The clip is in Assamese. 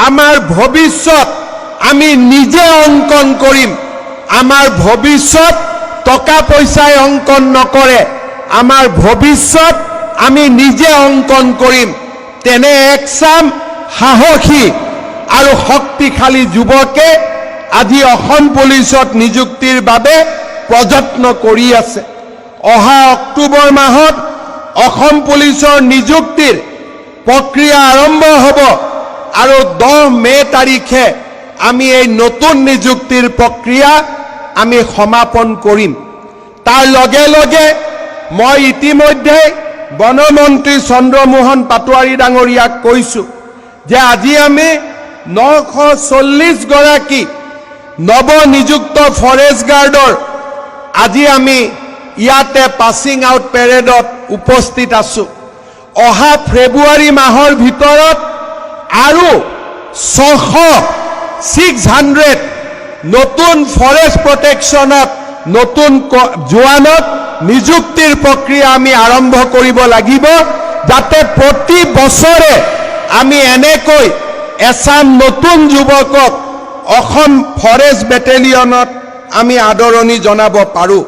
আমাৰ ভৱিষ্যত আমি নিজে অংকন কৰিম। আমাৰ ভৱিষ্যত টকা পইচাই অংকন নকৰে, আমাৰ ভৱিষ্যত আমি নিজে অংকন কৰিম। তেনে একচাম সাহসী আৰু শক্তিশালী যুৱকে আজি অসম পুলিচত নিযুক্তিৰ বাবে প্ৰযত্ন কৰি আছে। অহা অক্টোবৰ মাহত অসম পুলিচৰ নিযুক্তিৰ প্ৰক্ৰিয়া আৰম্ভ হ'ব আৰু 10 মে তাৰিখে আমি এই নতুন নিযুক্তিৰ প্ৰক্ৰিয়া আমি সমাপন কৰিম। তাৰ লগে লগে মই ইতিমধ্যে বনমন্ত্ৰী চন্দ্ৰমোহন পাটোৱাৰী ডাঙৰীয়াক কৈছোঁ যে আজি আমি 940 গৰাকী নৱনিযুক্ত ফৰেষ্ট গাৰ্ডৰ আজি আমি ইয়াতে পাছিং আউট পেৰেডত উপস্থিত আছোঁ। অহা ফেব্ৰুৱাৰী মাহৰ ভিতৰত আৰু 600 নতুন ফৰেষ্ট প্ৰটেকশ্যনত নতুন জোৱানক নিযুক্তিৰ প্ৰক্ৰিয়া আমি আৰম্ভ কৰিব লাগিব, যাতে প্ৰতি বছৰে আমি এনেকৈ এচাম নতুন যুৱকক অসম ফৰেষ্ট বেটেলিয়নত আমি আদৰণি জনাব পাৰোঁ।